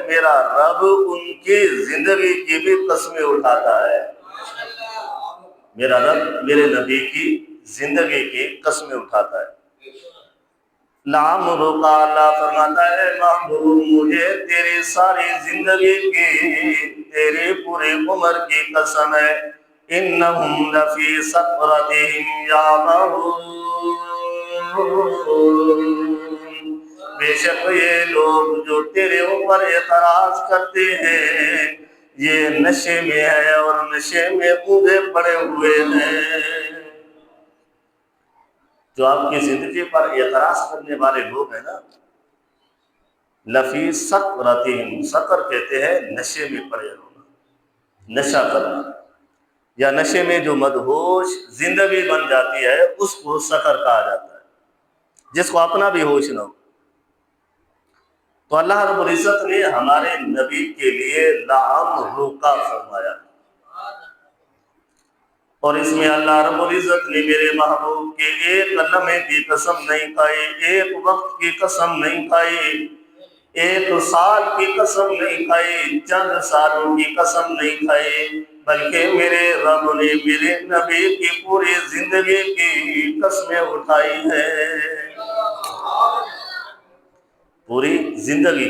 میرا رب ان کی زندگی کی بھی قسمیں اٹھاتا ہے. میرا رب میرے نبی کی زندگی کی قسمیں اٹھاتا ہے. لعمرک، اللہ فرماتا ہے محبوب مجھے تیری ساری زندگی کی، تیری پوری عمر کی قسم ہے. انہم لفی سکرتہم یعمہون، بے شک یہ لوگ جو تیرے اوپر اعتراض کرتے ہیں یہ نشے میں ہے اور نشے میں اونگے پڑے ہوئے ہیں. جو آپ کی زندگی پر اعتراض کرنے والے لوگ ہیں نا، لفی سکرتہم، سکر کہتے ہیں نشے میں پڑے ہونا، نشہ کرنا، یا نشے میں جو مدہوش زندگی بن جاتی ہے اس کو سکر کہا جاتا ہے، جس کو اپنا بھی ہوش نہ ہو. تو اللہ رب العزت نے ہمارے نبی کے لیے لعمرک فرمایا، اور اس میں اللہ رب العزت نے میرے محبوب کے ایک لمحے کی قسم نہیں کھائی، ایک وقت کی قسم نہیں کھائی، ایک سال کی قسم نہیں کھائی، چند سالوں کی قسم نہیں کھائی، بلکہ میرے رب نے میرے نبی کی پوری زندگی کی قسمیں اٹھائی ہیں، پوری زندگی.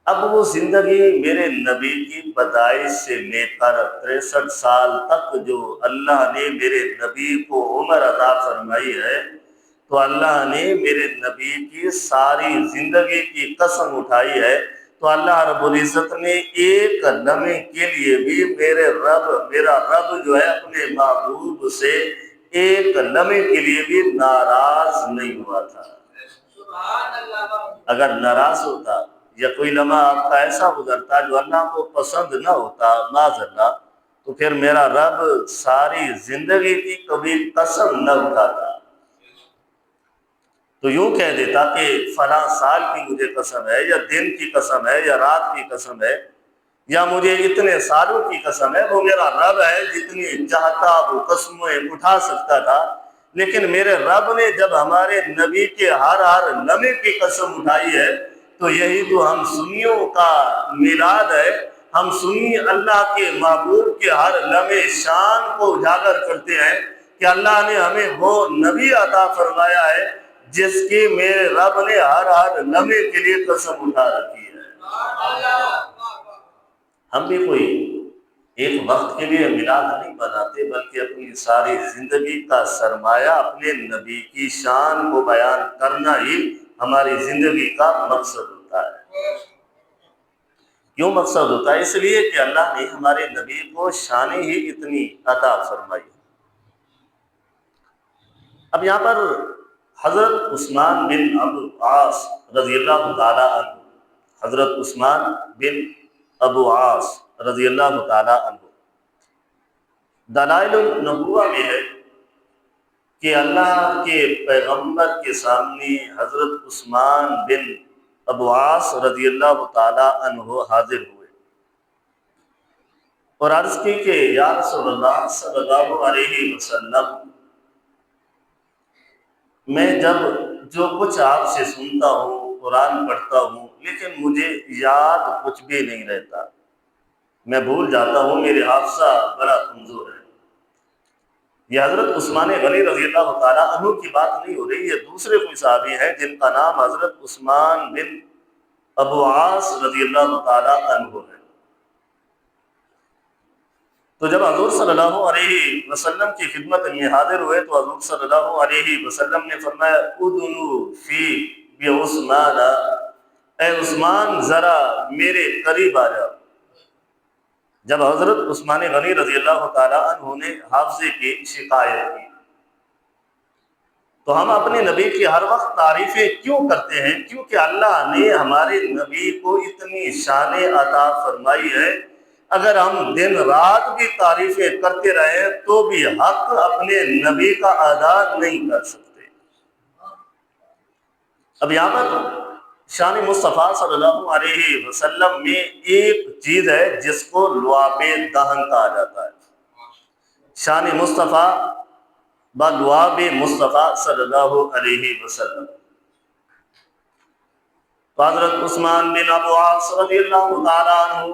اب وہ زندگی میرے نبی کی پیدائش سے لے کر 63 سال تک جو اللہ نے میرے نبی کو عمر عطا فرمائی ہے، تو اللہ نے میرے نبی کی ساری زندگی کی قسم اٹھائی ہے. تو اللہ رب العزت نے ایک لمحے کے لیے بھی میرا رب جو ہے اپنے محبوب سے ایک لمحے کے لیے بھی ناراض نہیں ہوا تھا. اگر ناراض ہوتا یا کوئی لمحہ آپ کا ایسا گزرتا جو اللہ کو پسند نہ ہوتا معاذ اللہ، تو پھر میرا رب ساری زندگی کی کبھی قسم نہ اٹھاتا. تو یوں کہہ دیتا کہ فلاں سال کی مجھے قسم ہے، یا دن کی قسم ہے، یا رات کی قسم ہے، یا مجھے اتنے سالوں کی قسم ہے. وہ میرا رب ہے، جتنی چاہتا وہ قسمیں اٹھا سکتا تھا. لیکن میرے رب نے جب ہمارے نبی کے ہر لمحے کی قسم اٹھائی ہے، تو یہی تو ہم سنیوں کا میلاد ہے. ہم سنی اللہ کے محبوب کے ہر لمحے شان کو اجاگر کرتے ہیں کہ اللہ نے ہمیں وہ نبی عطا فرمایا ہے جس کی میرے رب نے ہر لمحے کے لیے قسم اٹھا رکھی ہے. ہم بھی کوئی ایک وقت کے لیے میلاد نہیں بناتے، بلکہ اپنی ساری زندگی کا سرمایہ اپنے نبی کی شان کو بیان کرنا ہی ہماری زندگی کا مقصد ہوتا ہے. کیوں مقصد ہوتا ہے؟ اس لیے کہ اللہ نے ہمارے نبی کو شان ہی اتنی عطا فرمائی. اب یہاں پر حضرت عثمان بن ابو عاص رضی اللہ تعالی عنہ، حضرت عثمان بن ابو عاص رضی اللہ تعالی عنہ، دلائل النبوہ میں ہے کہ اللہ کے پیغمبر کے سامنے حضرت عثمان بن ابو عاص رضی اللہ تعالی عنہ حاضر ہوئے اور عرض کی کہ یا رسول اللہ صلی اللہ علیہ وسلم، میں جب جو کچھ آپ سے سنتا ہوں، قرآن پڑھتا ہوں، لیکن مجھے یاد کچھ بھی نہیں رہتا، میں بھول جاتا ہوں، میرے حافظہ بڑا کمزور ہے. یہ حضرت عثمان غنی رضی اللہ تعالیٰ عنہ کی بات نہیں ہو رہی، یہ دوسرے کوئی صحابی ہیں جن کا نام حضرت عثمان بن ابو عاص رضی اللہ تعالیٰ عنہ ہے. تو جب حضور صلی اللہ علیہ وسلم کی خدمت میں حاضر ہوئے تو حضور صلی اللہ علیہ وسلم نے فرمایا ادنو فی بعثمان، اے عثمان ذرا میرے قریب آ جاؤ. جب حضرت عثمان غنی رضی اللہ تعالیٰ عنہ نے حافظے کی شکایت کی، تو ہم اپنے نبی کی ہر وقت تعریفیں کیوں کرتے ہیں؟ کیونکہ اللہ نے ہمارے نبی کو اتنی شان عطا فرمائی ہے. اگر ہم دن رات بھی تعریفیں کرتے رہیں تو بھی حق اپنے نبی کا ادا نہیں کر سکتے. اب یہاں پر شان مصطفیٰ صلی اللہ علیہ وسلم میں ایک چیز ہے جس کو لعاب دہن کہا جاتا ہے. شان مصطفیٰ با لعاب مصطفیٰ صلی اللہ علیہ وسلم. تو حضرت عثمان بن ابو عاص رضی اللہ تعالیٰ عنہ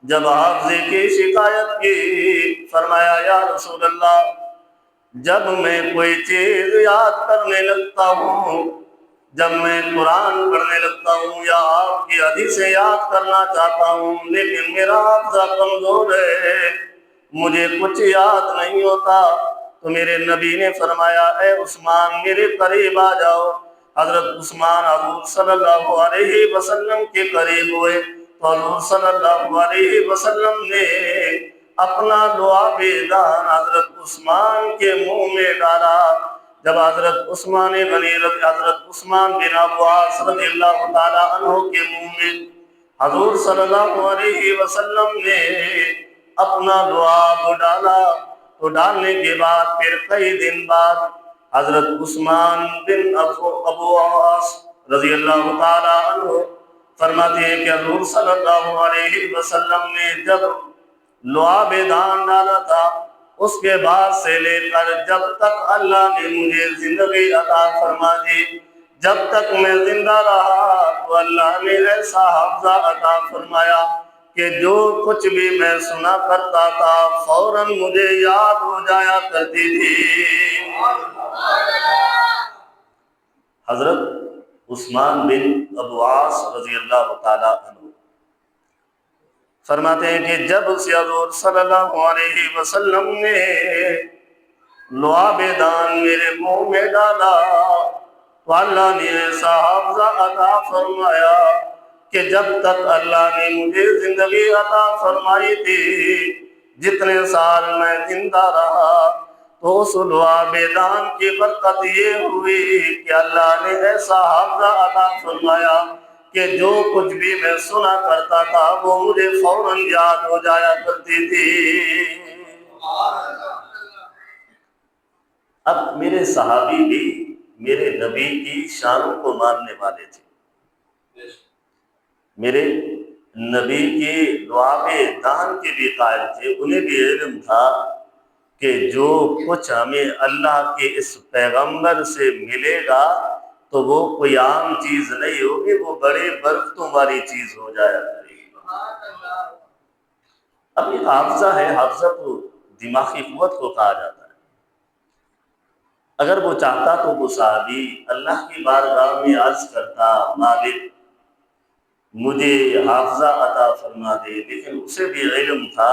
جب حافظے کی شکایت کی، فرمایا یا رسول اللہ، جب میں کوئی چیز یاد کرنے لگتا ہوں، جب میں قرآن پڑھنے لگتا ہوں یا آپ کی حدیثیں یاد کرنا چاہتا ہوں، لیکن میرا حافظہ کمزور ہے، مجھے کچھ یاد نہیں ہوتا، تو میرے نبی نے فرمایا اے عثمان میرے قریب آ جاؤ۔ حضرت عثمان حضور صلی اللہ علیہ وسلم کے قریب ہوئے تو حضور صلی اللہ علیہ وسلم نے اپنا لعاب دہن حضرت عثمان کے منہ میں ڈالا۔ جب حضرت عثمان بن ابو عاص رضی اللہ تعالیٰ عنہ کے منہ میں حضور صلی اللہ علیہ وسلم نے اپنا لعاب ڈالا، تو ڈالنے کے بعد پھر کئی دن بعد حضرت عثمان بن ابو عاص رضی اللہ تعالیٰ عنہ فرماتے ہیں کہ حضور صلی اللہ علیہ وسلم نے جب لعاب دان ڈالا تھا، اس کے بعد سے لے کر جب تک اللہ نے مجھے زندگی عطا فرما دی، جب تک میں زندہ رہا تو اللہ نے ایسا حافظہ عطا فرمایا کہ جو کچھ بھی میں سنا کرتا تھا فوراً مجھے یاد ہو جایا کرتی تھی۔ حضرت عثمان بن ابو عاص رضی اللہ تعالیٰ عنہ فرماتے ہیں کہ جب سے حضور صلی اللہ علیہ وسلم نے لعاب دان میرے منہ میں ڈالا تو اللہ نے ایسا حافظہ عطا فرمایا کہ جب تک اللہ نے مجھے زندگی عطا فرمائی تھی، جتنے سال میں زندہ رہا، تو اس لعاب دان کی برکت یہ ہوئی کہ اللہ نے ایسا حافظہ عطا فرمایا کہ جو کچھ بھی میں سنا کرتا تھا وہ مجھے فوراً یاد ہو جایا کرتی تھی۔ اب میرے صحابی بھی میرے نبی کی شانوں کو ماننے والے تھے، میرے نبی کی لعاب دان کے بھی قائل تھے، انہیں بھی علم تھا کہ جو کچھ ہمیں اللہ کے اس پیغمبر سے ملے گا تو وہ کوئی عام چیز نہیں ہوگی، وہ بڑے برکتوں والی چیز ہو جایا کرے گی۔ اب ایک حافظہ ہے، حافظہ تو دماغی قوت کو کہا جاتا ہے۔ اگر وہ چاہتا تو وہ صحابی اللہ کی بارگاہ میں عرض کرتا مالک مجھے حافظہ عطا فرما دے، لیکن اسے بھی علم تھا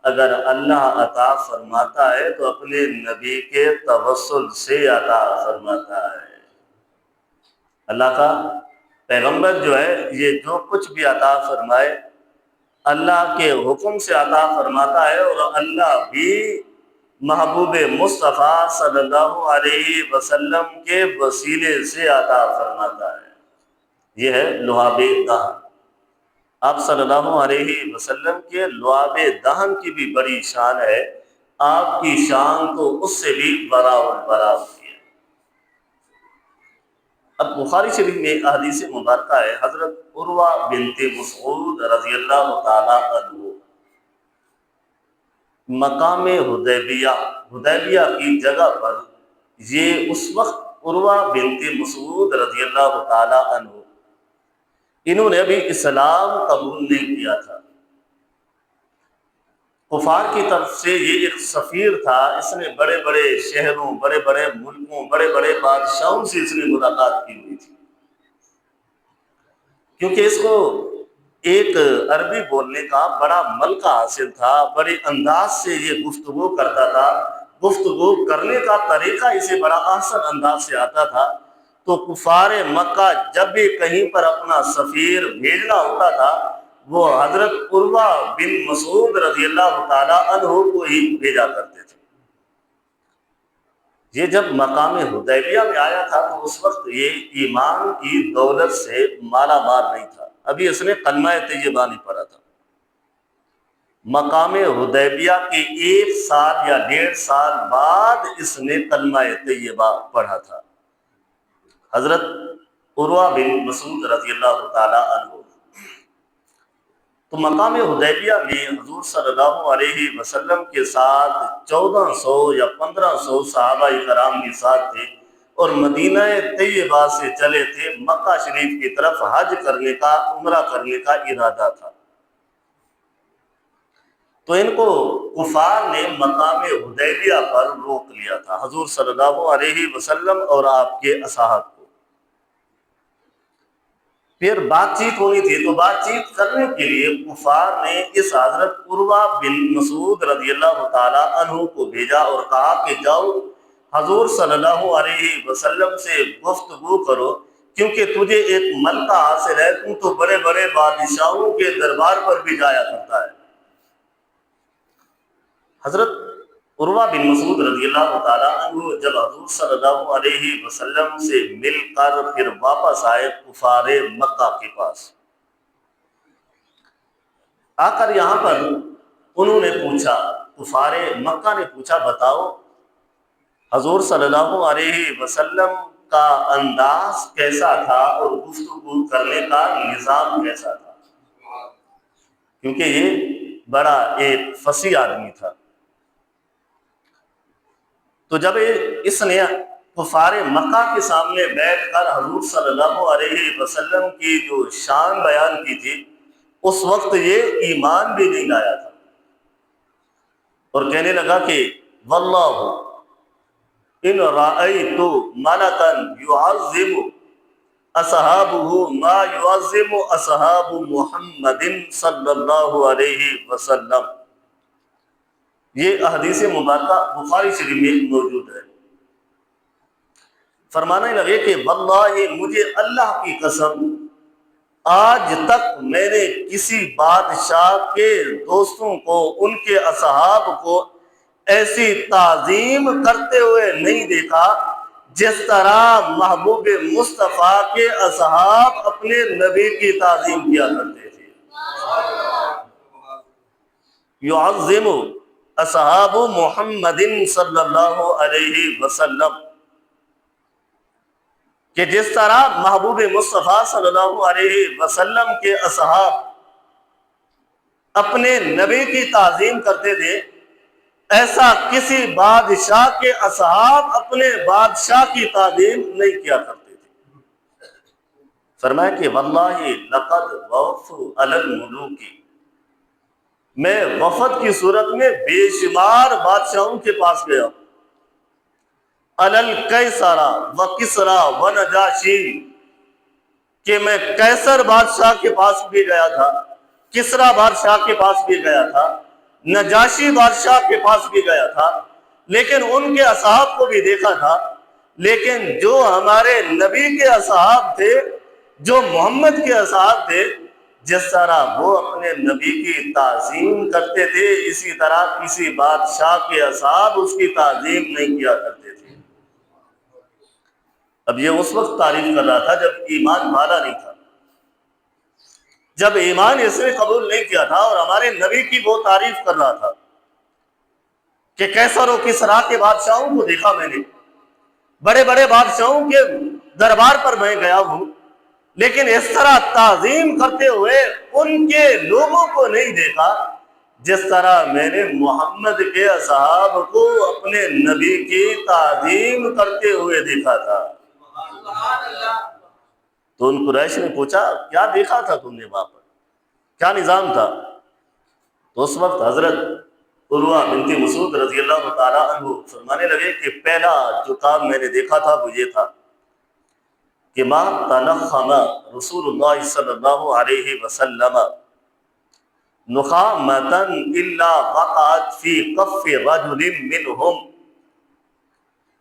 اگر اللہ عطا فرماتا ہے تو اپنے نبی کے توسل سے عطا فرماتا ہے۔ اللہ کا پیغمبر جو ہے یہ جو کچھ بھی عطا فرمائے اللہ کے حکم سے عطا فرماتا ہے، اور اللہ بھی محبوب مصطفیٰ صلی اللہ علیہ وسلم کے وسیلے سے عطا فرماتا ہے۔ یہ ہے لعاب دہن۔ آپ صلی اللہ علیہ وسلم کے لعاب دہن کی بھی بڑی شان ہے، آپ کی شان تو اس سے بھی برابر ہوتی ہے۔ اب بخاری شریف میں احادیث مبارکہ ہے، حضرت عروہ بنت مسعود رضی اللہ تعالیٰ عنہ مقام حدیبیہ کی جگہ پر، یہ اس وقت عروہ بنت مسعود رضی اللہ تعالیٰ عنہ انہوں نے ابھی اسلام قبول نہیں کیا تھا، کفار کی طرف سے یہ ایک سفیر تھا، اس نے بڑے بڑے شہروں، بڑے بڑے ملکوں، بڑے بڑے بادشاہوں سے اس نے ملاقات کی ہوئی تھی، کیونکہ اس کو ایک عربی بولنے کا بڑا ملکہ حاصل تھا، بڑے انداز سے یہ گفتگو کرتا تھا، گفتگو کرنے کا طریقہ اسے بڑا احسن انداز سے آتا تھا۔ تو کفار مکہ جب بھی کہیں پر اپنا سفیر بھیجنا ہوتا تھا وہ حضرت عروہ بن مسعود رضی اللہ تعالیٰ عنہ کو ہی بھیجا کرتے تھے۔ یہ جب مقام حدیبیہ میں آیا تھا تو اس وقت یہ ایمان کی دولت سے مالا مال نہیں تھا، ابھی اس نے کلمہ طیبہ نہیں پڑھا تھا۔ مقام حدیبیہ کے 1 سال یا 1.5 سال بعد اس نے کلمہ طیبہ پڑھا تھا۔ حضرت عروہ بن مسعود رضی اللہ تعالیٰ عنہ تو مقام حدیبیہ میں حضور صلی اللہ علیہ وسلم کے ساتھ 1400 یا 1500 صحابہ کرام کے ساتھ تھے، اور مدینہ طیبہ سے چلے تھے مکہ شریف کی طرف حج کرنے کا، عمرہ کرنے کا ارادہ تھا۔ تو ان کو کفار نے مقام حدیبیہ پر روک لیا تھا، حضور صلی اللہ علیہ وسلم اور آپ کے اصحاب کو۔ پھر بات چیت ہونی تھی، تو بات چیت کرنے کے لیے کفار نے اس حضرت عروہ بن مسعود رضی اللہ تعالی عنہ کو بھیجا اور کہا کہ جاؤ حضور صلی اللہ علیہ وسلم سے گفتگو کرو، کیونکہ تجھے ایک ملکہ حاصل ہے، تو تو بڑے بڑے بادشاہوں کے دربار پر بھی جایا کرتا ہے۔ حضرت عروہ بن مسعود رضی اللہ تعالیٰ عنہ جب حضور صلی اللہ علیہ وسلم سے مل کر پھر واپس آئے کفار مکہ کے پاس، آ کر یہاں پر انہوں نے پوچھا، کفار مکہ نے پوچھا بتاؤ حضور صلی اللہ علیہ وسلم کا انداز کیسا تھا اور گفتگو کرنے کا نظام کیسا تھا، کیونکہ یہ بڑا ایک فصیح آدمی تھا۔ تو جب اس نے کفار مکہ کے سامنے بیٹھ کر حضور صلی اللہ علیہ وسلم کی جو شان بیان کی تھی، اس وقت یہ ایمان بھی نہیں لایا تھا اور کہنے لگا کہ واللہ ان رأیت ملکا یعظم اصحابہ ما یعظم اصحاب محمد صلی اللہ علیہ وسلم۔ یہ احادیث مبارکہ بخاری شریف میں موجود ہے۔ فرمانے لگے کہ واللہ مجھے اللہ کی قسم آج تک میں نے کسی بادشاہ کے دوستوں کو، ان کے اصحاب کو ایسی تعظیم کرتے ہوئے نہیں دیکھا جس طرح محبوب مصطفیٰ کے اصحاب اپنے نبی کی تعظیم کیا کرتے تھے۔ یعظم اصحاب محمد صلی اللہ علیہ وسلم، کہ جس طرح محبوب مصطفیٰ صلی اللہ علیہ وسلم کے اصحاب اپنے نبی کی تعظیم کرتے تھے، ایسا کسی بادشاہ کے اصحاب اپنے بادشاہ کی تعظیم نہیں کیا کرتے تھے۔ فرمایا کہ واللہ لقد وفدت علی الملوک، میں وفد کی صورت میں بے شمار بادشاہوں کے پاس گیا، علی القیصر و کسریٰ و نجاشی، کہ میں قیصر بادشاہ کے پاس بھی گیا تھا، کسریٰ بادشاہ کے پاس بھی گیا تھا، نجاشی بادشاہ کے پاس بھی گیا تھا، لیکن ان کے اصحاب کو بھی دیکھا تھا، لیکن جو ہمارے نبی کے اصحاب تھے، جو محمد کے اصحاب تھے، جس طرح وہ اپنے نبی کی تعظیم کرتے تھے، اسی طرح کسی بادشاہ کے اصحاب اس کی تعظیم نہیں کیا کرتے تھے۔ اب یہ اس وقت تعریف کر رہا تھا جب ایمان والا نہیں تھا، جب ایمان اس نے قبول نہیں کیا تھا، اور ہمارے نبی کی وہ تعریف کر رہا تھا کہ قیصر و کسریٰ کے بادشاہوں کو دیکھا میں نے، بڑے بڑے بادشاہوں کے دربار پر میں گیا ہوں، لیکن اس طرح تعظیم کرتے ہوئے ان کے لوگوں کو نہیں دیکھا جس طرح میں نے محمد کے اصحاب کو اپنے نبی کی تعظیم کرتے ہوئے دیکھا تھا۔ تو ان قریش نے پوچھا کیا دیکھا تھا تم نے وہاں پر، کیا نظام تھا؟ تو اس وقت حضرت عروہ بنت مسعود رضی اللہ تعالیٰ عنہ فرمانے لگے کہ پہلا جو کام میں نے دیکھا تھا وہ یہ تھا کہ ما تنخم رسول اللہ صلی اللہ علیہ وسلم نخامتا الا وقعت فی کف رجل منہم،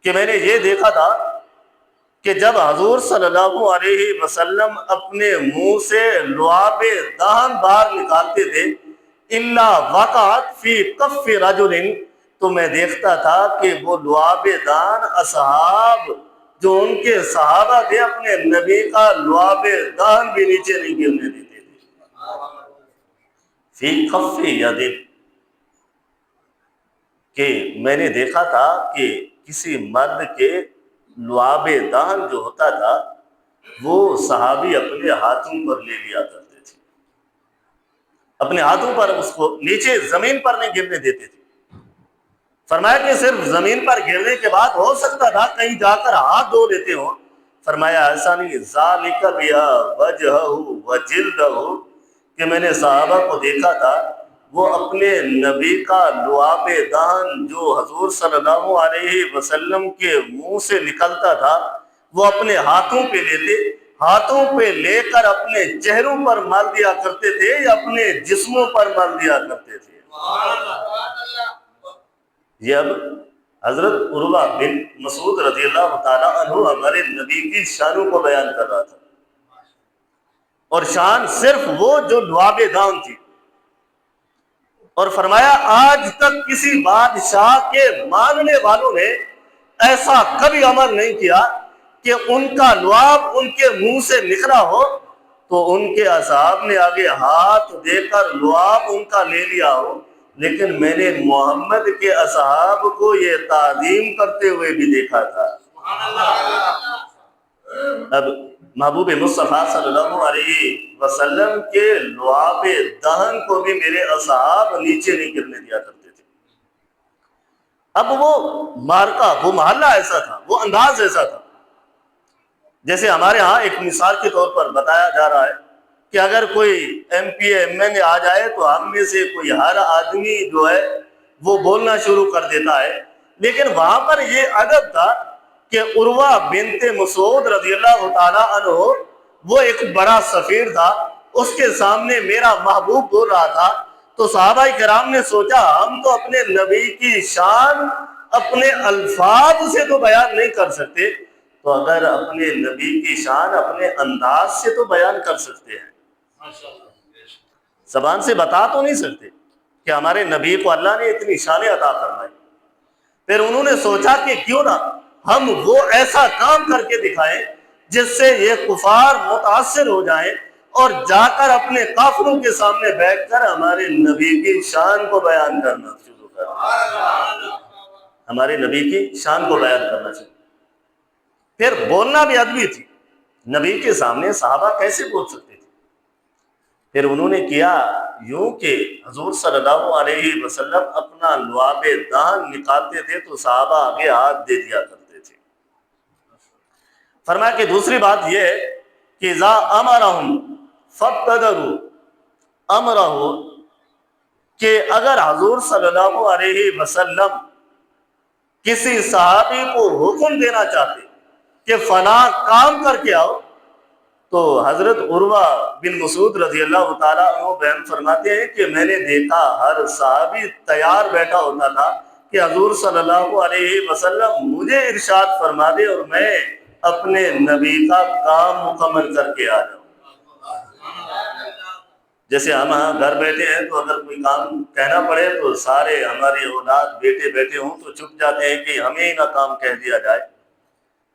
کہ میں نے یہ دیکھا تھا کہ جب حضور صلی اللہ علیہ وسلم اپنے منہ سے لعاب دہن باہر نکالتے تھے، الا وقعت فی کف رجل، تو میں دیکھتا تھا کہ وہ لعاب دہن اصحاب جو ان کے صحابہ تھے اپنے نبی کا لعاب دہن بھی نیچے نہیں گرنے دیتے تھے۔ فی کف ید، کہ میں نے دیکھا تھا کہ کسی مرد کے لعاب دہن جو ہوتا تھا وہ صحابی اپنے ہاتھوں پر لے لیا کرتے تھے، اپنے ہاتھوں پر اس کو نیچے زمین پر نہیں گرنے دیتے تھے۔ فرمایا کہ صرف زمین پر گرنے کے بعد ہو سکتا تھا کہیں جا کر ہاتھ دھو لیتے ہوں. فرمایا ایسا نہیں، ذالک بہا وجہہ وجلدہ، کہ میں نے صحابہ کو دیکھا تھا وہ اپنے نبی کا لعاب دہن جو حضور صلی اللہ علیہ وسلم کے منہ سے نکلتا تھا وہ اپنے ہاتھوں پہ لیتے، ہاتھوں پہ لے کر اپنے چہروں پر مل دیا کرتے تھے یا اپنے جسموں پر مل دیا کرتے تھے. یہ اب حضرت عروہ بن مسعود رضی اللہ تعالیٰ عنہ ہمارے نبی کی شانوں کو بیان کر رہا تھا، اور شان صرف وہ جو لعاب دہن تھی. اور فرمایا آج تک کسی بادشاہ کے ماننے والوں نے ایسا کبھی عمل نہیں کیا کہ ان کا لعاب ان کے منہ سے نکلا ہو تو ان کے اصحاب نے آگے ہاتھ دے کر لعاب ان کا لے لیا ہو، لیکن میں نے محمد کے اصحاب کو یہ تعظیم کرتے ہوئے بھی دیکھا تھا. اب محبوب مصطفیٰ صلی اللہ علیہ وسلم کے لعاب دہن کو بھی میرے اصحاب نیچے نہیں گرنے دیا کرتے تھے. اب وہ مارکا، وہ محلہ ایسا تھا، وہ انداز ایسا تھا. جیسے ہمارے ہاں ایک مثال کے طور پر بتایا جا رہا ہے کہ اگر کوئی ایم پی ایم این اے آ جائے تو ہم میں سے کوئی ہر آدمی جو ہے وہ بولنا شروع کر دیتا ہے. لیکن وہاں پر یہ ادب تھا کہ عروہ بنت مسعود رضی اللہ تعالیٰ عنہ وہ ایک بڑا سفیر تھا، اس کے سامنے میرا محبوب بول رہا تھا تو صحابہ کرام نے سوچا ہم تو اپنے نبی کی شان اپنے الفاظ سے تو بیان نہیں کر سکتے، تو اگر اپنے نبی کی شان اپنے انداز سے تو بیان کر سکتے ہیں. زبان سے بتا تو نہیں سکتے کہ ہمارے نبی کو اللہ نے اتنی شانیں عطا فرمائی. پھر انہوں نے سوچا کہ کیوں نہ ہم وہ ایسا کام کر کے دکھائیں جس سے یہ کفار متاثر ہو جائیں اور جا کر اپنے کافروں کے سامنے بیٹھ کر ہمارے نبی کی شان کو بیان کرنا شروع کریں، ہمارے نبی کی شان کو بیان کرنا شروع. پھر بولنا بھی ادبی تھی، نبی کے سامنے صحابہ کیسے بول سکتے تھے. پھر انہوں نے کیا یوں کہ حضور صلی اللہ علیہ وسلم اپنا لعاب دہن نکالتے تھے تو صحابہ آگے ہاتھ دے دیا کرتے تھے. فرمایا کہ دوسری بات یہ ہے کہ اذا امرہم فابتدروا امرہ، کہ اگر حضور صلی اللہ علیہ وسلم کسی صحابی کو حکم دینا چاہتے کہ فلاں کام کر کے آؤ تو حضرت عروہ بن مسعود رضی اللہ تعالیٰ عنہ بیان فرماتے ہیں کہ میں نے دیکھا ہر صحابی تیار بیٹھا ہوتا تھا کہ حضور صلی اللہ علیہ وسلم مجھے ارشاد فرما دے اور میں اپنے نبی کا کام مکمل کر کے آ جاؤں. جیسے ہم گھر بیٹھے ہیں تو اگر کوئی کام کہنا پڑے تو سارے ہماری اولاد بیٹے بیٹھے ہوں تو چھپ جاتے ہیں کہ ہمیں ہی نہ کام کہہ دیا جائے،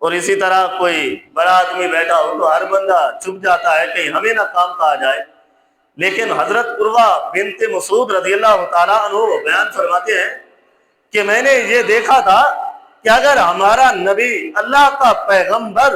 اور اسی طرح کوئی بڑا آدمی بیٹھا ہو تو ہر بندہ چھپ جاتا ہے کہ ہمیں نہ کام کہا جائے. لیکن حضرت عروہ بنت مسعود رضی اللہ تعالیٰ عنہ بیان فرماتے ہیں کہ میں نے یہ دیکھا تھا کہ اگر ہمارا نبی اللہ کا پیغمبر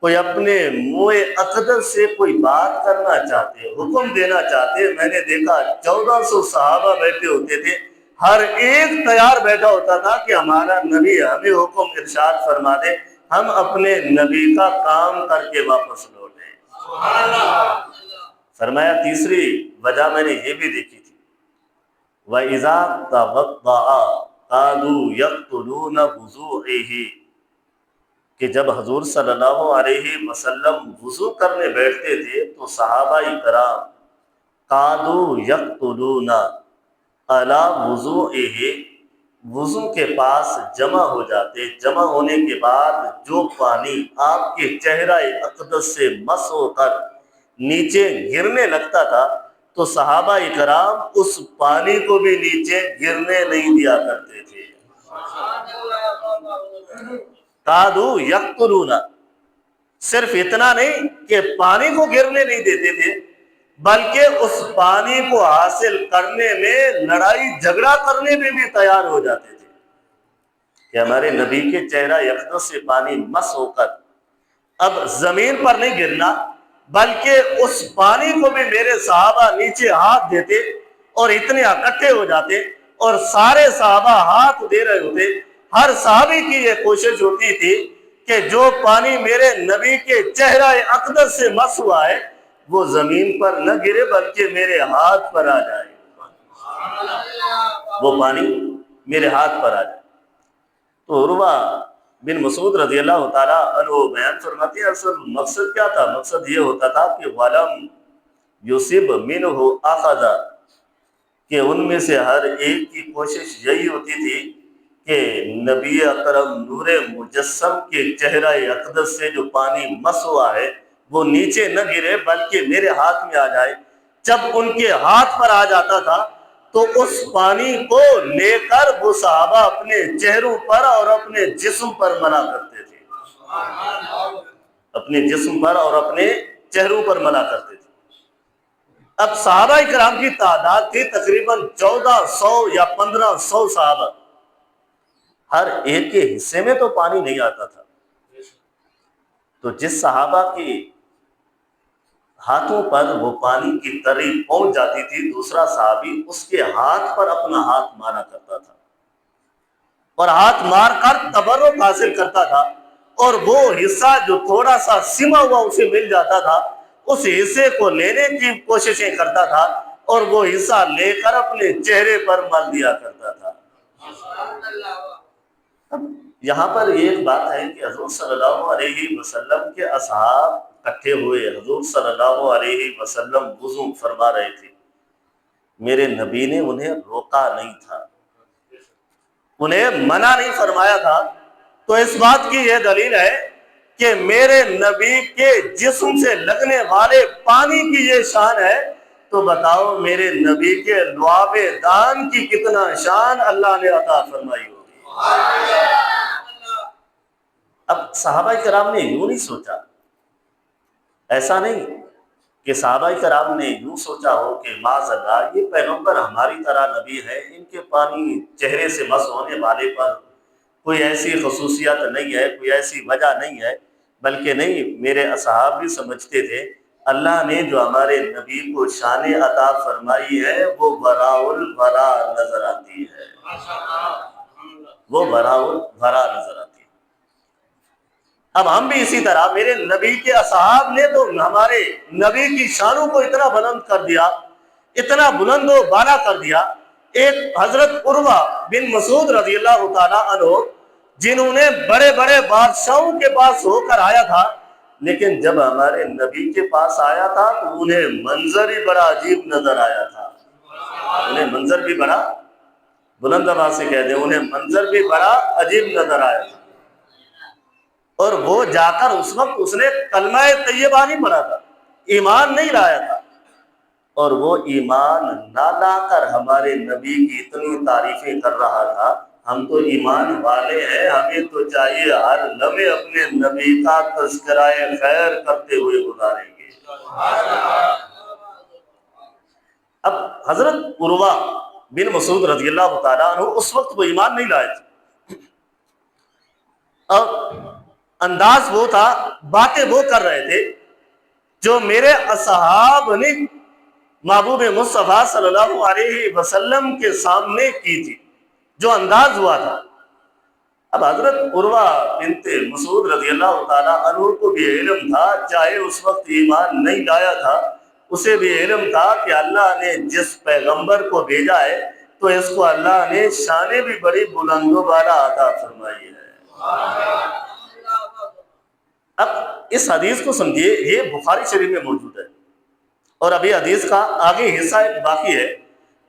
کوئی اپنے منہ اقدس سے کوئی بات کرنا چاہتے، حکم دینا چاہتے، میں نے دیکھا 1400 صحابہ بیٹھے ہوتے تھے، ہر ایک تیار بیٹھا ہوتا تھا کہ ہمارا نبی ہمیں حکم ارشاد فرما دے، ہم اپنے نبی کا کام کر کے واپس لوٹیں. فرمایا تیسری وجہ میں نے یہ بھی دیکھی تھی، وَإِذَا تَوَضَّأَ قَالُوا يَقْتُلُونَ وُضُوءِهِ، کہ جب حضور صلی اللہ علیہ وسلم وضو کرنے بیٹھتے تھے تو صحابہ کرام قَالُوا يَقْتُلُونَ عَلَى وُضُوئِهِ، وضو کے پاس جمع ہو جاتے، جمع ہونے کے بعد جو پانی آپ کے چہرہ اقدس سے مس ہو کر نیچے گرنے لگتا تھا تو صحابہ کرام اس پانی کو بھی نیچے گرنے نہیں دیا کرتے تھے. قَالُوا يَقْتُلُونَ، صرف اتنا نہیں کہ پانی کو گرنے نہیں دیتے تھے بلکہ اس پانی کو حاصل کرنے میں لڑائی جھگڑا کرنے میں بھی تیار ہو جاتے تھے کہ ہمارے نبی کے چہرہ اقدس سے پانی مس ہو کر اب زمین پر نہیں گرنا بلکہ اس پانی کو بھی میرے صحابہ نیچے ہاتھ دیتے اور اتنے اکٹھے ہو جاتے اور سارے صحابہ ہاتھ دے رہے ہوتے. ہر صحابی کی یہ کوشش ہوتی تھی کہ جو پانی میرے نبی کے چہرہ اقدس سے مس ہوا ہے وہ زمین پر نہ گرے بلکہ میرے ہاتھ پر آ جائے. وہ پانی میرے ہاتھ پر آ جائے. تو عروہ بن مسعود رضی اللہ تعالیٰ عنہ بیان فرماتے ہیں اصل مقصد کیا تھا؟ مقصد یہ ہوتا تھا کہ وَلَمْ یُصِبْ مِنْهُ أَخَذَ، کہ ان میں سے ہر ایک کی کوشش یہی ہوتی تھی کہ نبی اکرم نور مجسم کے چہرہ اقدس سے جو پانی مس ہوا ہے وہ نیچے نہ گرے بلکہ میرے ہاتھ میں آ جائے. جب ان کے ہاتھ پر آ جاتا تھا تو اس پانی کو لے کر وہ صحابہ اپنے چہروں پر اور اپنے جسم پر ملا کرتے تھے. اپنے جسم پر اور اپنے چہروں پر ملا کرتے تھے. اب صحابہ کرام کی تعداد تھی تقریباً 1400 یا 1500 صحابہ. ہر ایک کے حصے میں تو پانی نہیں آتا تھا. تو جس صحابہ کی ہاتھوں پر وہ پانی کی تری پہنچ جاتی تھی دوسرا صحابی اس کے ہاتھ پر اپنا ہاتھ مارا کرتا تھا اور ہاتھ مار کر تبرک حاصل کرتا تھا. اور وہ حصہ جو تھوڑا سا سما ہوا اسے مل جاتا تھا اس حصے کو لینے کی کوششیں کرتا تھا اور وہ حصہ لے کر اپنے چہرے پر مل دیا کرتا تھا. اب یہاں پر ایک بات ہے کہ حضور صلی اللہ علیہ وسلم کے اصحاب اکٹھے ہوئے. حضور صلی اللہ علیہ وسلم وضو فرما رہے تھے. میرے نبی نے انہیں روکا نہیں تھا, انہیں منع نہیں فرمایا تھا. تو اس بات کی یہ دلیل ہے کہ میرے نبی کے جسم سے لگنے والے پانی کی یہ شان ہے تو بتاؤ میرے نبی کے لعاب دان کی کتنا شان اللہ نے عطا فرمائی ہوگی. اب صحابہ کرام نے یوں نہیں سوچا, ایسا نہیں کہ صحابہ کرام نے یوں سوچا ہو کہ معاذ اللہ یہ پیغمبر ہماری طرح نبی ہے, ان کے پانی چہرے سے مس ہونے والے پر کوئی ایسی خصوصیت نہیں ہے, کوئی ایسی وجہ نہیں ہے. بلکہ نہیں, میرے اصحاب بھی سمجھتے تھے اللہ نے جو ہمارے نبی کو شان عطا فرمائی ہے وہ براء البراء نظر آتی ہے, وہ براء البراء نظر آتی ہے. اب ہم بھی اسی طرح, میرے نبی کے اصحاب نے تو ہمارے نبی کی شانوں کو اتنا بلند کر دیا, اتنا بلند و بالا کر دیا. ایک حضرت عروہ بن مسعود رضی اللہ تعالیٰ عنہ جنہوں نے بڑے بڑے بادشاہوں کے پاس ہو کر آیا تھا, لیکن جب ہمارے نبی کے پاس آیا تھا تو انہیں منظر ہی بڑا عجیب نظر آیا تھا. انہیں منظر بھی بڑا, بلند آواز سے کہہ دیں, انہیں منظر بھی بڑا عجیب نظر آیا تھا. اور وہ جا کر اس وقت اس نے کلمہ طیبہ نہیں پڑھا تھا, ایمان نہیں لایا تھا, اور وہ ایمان نہ لا کر ہمارے نبی کی اتنی تعریفیں کر رہا تھا. ہم تو ایمان والے ہیں, ہمیں تو چاہیے ہر لمحے اپنے نبی کا تذکرہ خیر کرتے ہوئے گزاریں گے. اب حضرت عروہ بن مسعود رضی اللہ تعالیٰ عنہ اس وقت وہ ایمان نہیں لائے تھے, اور انداز وہ تھا, باتیں وہ کر رہے تھے جو میرے اصحاب نے محبوب مصطفیٰ صلی اللہ علیہ وسلم کے سامنے کی تھی, جو انداز ہوا تھا. اب حضرت عروہ بنت مسعود رضی اللہ تعالیٰ عنہ کو بھی علم تھا, چاہے اس وقت ایمان نہیں لایا تھا, اسے بھی علم تھا کہ اللہ نے جس پیغمبر کو بھیجا ہے تو اس کو اللہ نے شانیں بھی بڑی بلند و بالا عطا فرمائی ہے. اب اس حدیث کو سمجھیے, یہ بخاری شریف میں موجود ہے اور ابھی حدیث کا آگے حصہ باقی ہے.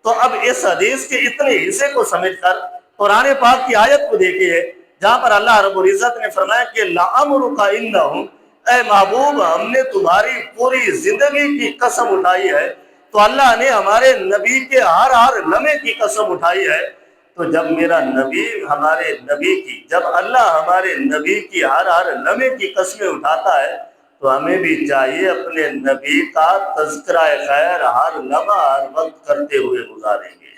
تو اب اس حدیث کے اتنے حصے کو سمجھ کر قرآن پاک کی آیت کو دیکھیے جہاں پر اللہ رب العزت نے فرمایا کہ لَعَمْرُكَ إِنَّهُمْ, اے محبوب ہم نے تمہاری پوری زندگی کی قسم اٹھائی ہے. تو اللہ نے ہمارے نبی کے ہر لمحے کی قسم اٹھائی ہے. تو جب میرا نبی ہمارے نبی کی, جب اللہ ہمارے نبی کی ہر لمحے کی قسمیں اٹھاتا ہے تو ہمیں بھی چاہیے اپنے نبی کا تذکرہ خیر ہر لمحہ ہر وقت کرتے ہوئے گزاریں گے.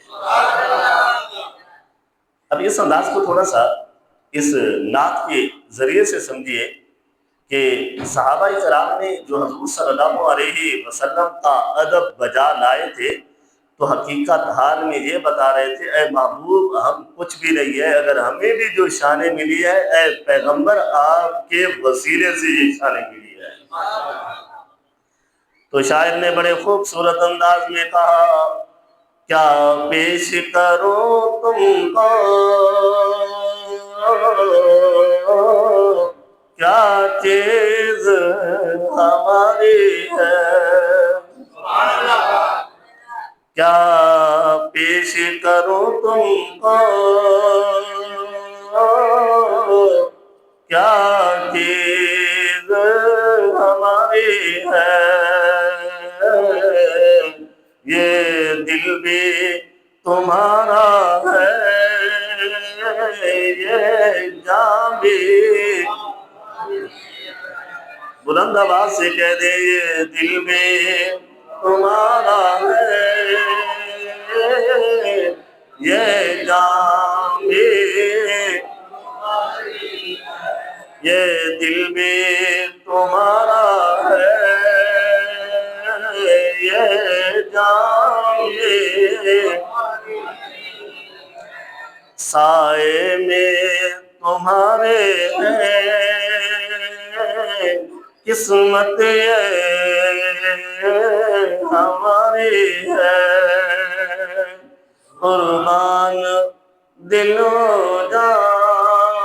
اب اس انداز کو تھوڑا سا اس نعت کے ذریعے سے سمجھیے کہ صحابہ کرام نے جو حضور صلی اللہ علیہ وسلم کا ادب بجا لائے تھے تو حقیقت حال میں یہ بتا رہے تھے اے محبوب ہم کچھ بھی نہیں ہے، اگر ہمیں بھی جو شانیں ملی ہے اے پیغمبر آپ کے وسیلے سے یہ شانیں ملی ہے۔ تو شاعر نے بڑے خوبصورت انداز میں کہا کیا پیش کروں تم کو کیا چیز ہماری ہے، کیا پیش کروں تم کو کیا چیز ہماری ہے، یہ دل بھی تمہارا ہے، یہ جان بھی، بلند آواز سے کہہ دے یہ دل بھی تمہارا ہے، یہ جان بھی، یہ دل بھی تمہارا ہے، یہ جان بھی، سائے میں تمہارے ہیں، قسمت یہ ہماری ہے، قربان دل و جان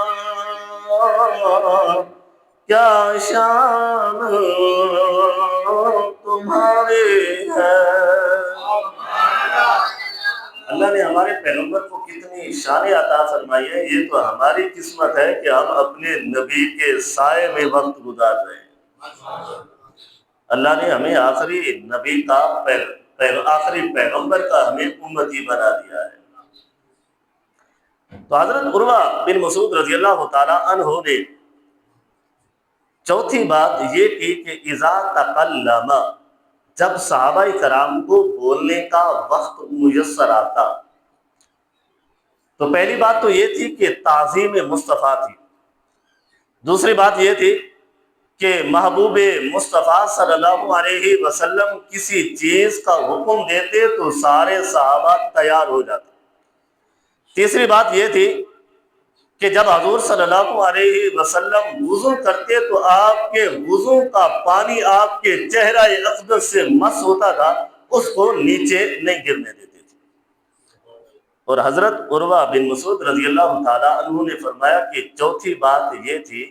کیا شان تمہاری ہے۔ اللہ نے ہمارے پیغمبر کو کتنی شانیں عطا فرمائی ہے، یہ تو ہماری قسمت ہے کہ ہم اپنے نبی کے سائے میں وقت گزار رہے ہیں۔ اللہ نے ہمیں آخری نبی کا آخری پیغمبر کا ہمیں امتی بنا دیا ہے۔ تو حضرت عروہ بن مسعود رضی اللہ تعالیٰ عنہ نے چوتھی بات یہ کی کہ اذا تکلم، جب صحابہ کرام کو بولنے کا وقت میسر آتا، تو پہلی بات تو یہ تھی کہ تعظیم مصطفیٰ تھی، دوسری بات یہ تھی کہ محبوب مصطفیٰ صلی اللہ علیہ وسلم کسی چیز کا حکم دیتے تو سارے صحابہ تیار ہو جاتے، تیسری بات یہ تھی کہ جب حضور صلی اللہ علیہ وسلم وضو کرتے تو آپ کے وضو کا پانی آپ کے چہرہ اقدس سے مس ہوتا تھا، اس کو نیچے نہیں گرنے دیتے تھے۔ اور حضرت عروہ بن مسعود رضی اللہ تعالیٰ عنہ نے فرمایا کہ چوتھی بات یہ تھی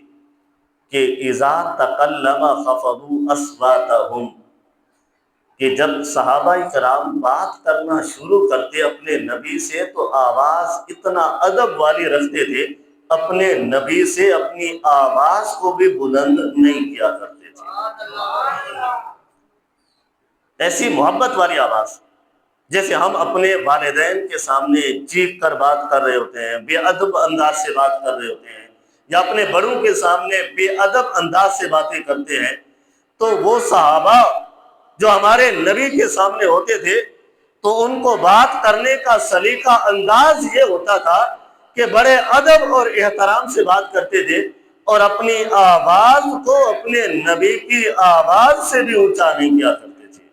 کہ اذا تکلم خفضوا اصواتهم، کہ جب صحابہ کرام بات کرنا شروع کرتے اپنے نبی سے تو آواز اتنا ادب والی رکھتے تھے، اپنے نبی سے اپنی آواز کو بھی بلند نہیں کیا کرتے تھے، ایسی محبت والی آواز جیسے ہم اپنے والدین کے سامنے چیخ کر بات کر رہے ہوتے ہیں، بے ادب انداز سے بات کر رہے ہوتے ہیں، یا اپنے بڑوں کے سامنے بے ادب انداز سے باتیں کرتے ہیں، تو وہ صحابہ جو ہمارے نبی کے سامنے ہوتے تھے تو ان کو بات کرنے کا سلیقہ انداز یہ ہوتا تھا کہ بڑے ادب اور احترام سے بات کرتے تھے، اور اپنی آواز کو اپنے نبی کی آواز سے بھی اونچا نہیں کیا کرتے تھے،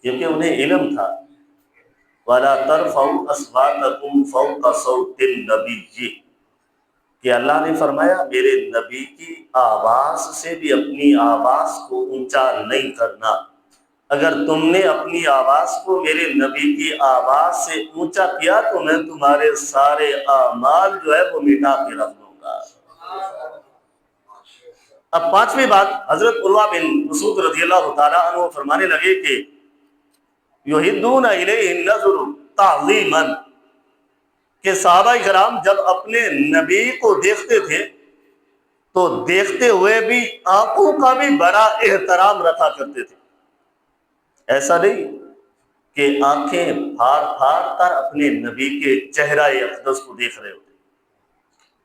کیونکہ انہیں علم تھا وَلَا تَرْفَعُوا أَصْوَاتَكُمْ فَوْقَ صَوْتِ النَّبِيِّ، کہ اللہ نے فرمایا میرے نبی کی آواز سے بھی اپنی آواز کو اونچا نہیں کرنا، اگر تم نے اپنی آواز کو میرے نبی کی آواز سے اونچا کیا تو میں تمہارے سارے اعمال جو ہے وہ مٹا کے رکھ دوں گا۔ اب پانچویں بات، حضرت عروہ بن مسعود رضی اللہ تعالیٰ عنہ فرمانے لگے کہ یحدون الیہ النظر تعظیما، کہ صحابہ کرام جب اپنے نبی کو دیکھتے تھے تو دیکھتے ہوئے بھی آنکھوں کا بھی بڑا احترام رکھا کرتے تھے، ایسا نہیں کہ آنکھیں پھاڑ پھاڑ کر اپنے نبی کے چہرہ اقدس کو دیکھ رہے ہوتے،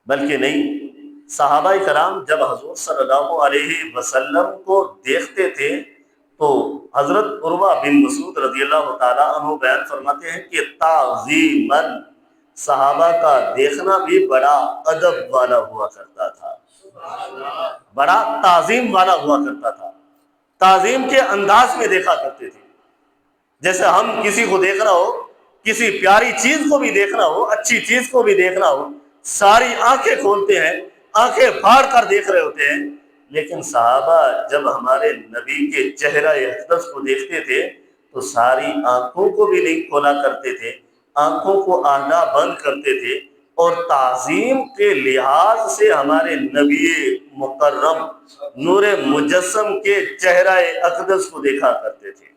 بلکہ نہیں، صحابہ کرام جب حضور صلی اللہ علیہ وسلم کو دیکھتے تھے تو حضرت عروہ بن مسعود رضی اللہ تعالیٰ عنہ بیان فرماتے ہیں کہ تعظیماً، صحابہ کا دیکھنا بھی بڑا ادب والا ہوا کرتا تھا، بڑا تعظیم والا ہوا کرتا تھا، تعظیم کے انداز میں دیکھا کرتے تھے۔ جیسے ہم کسی کو دیکھنا ہو، کسی پیاری چیز کو بھی دیکھنا ہو، اچھی چیز کو بھی دیکھنا ہو، ساری آنکھیں کھولتے ہیں، آنکھیں پھاڑ کر دیکھ رہے ہوتے ہیں. لیکن صحابہ جب ہمارے نبی کے چہرہ اقدس کو دیکھتے تھے تو ساری آنکھوں کو بھی نہیں کھولا کرتے تھے، آنکھوں کو آنا بند کرتے تھے، اور تعظیم کے لحاظ سے ہمارے نبی مکرم نور مجسم کے چہرہ اقدس کو دیکھا کرتے تھے.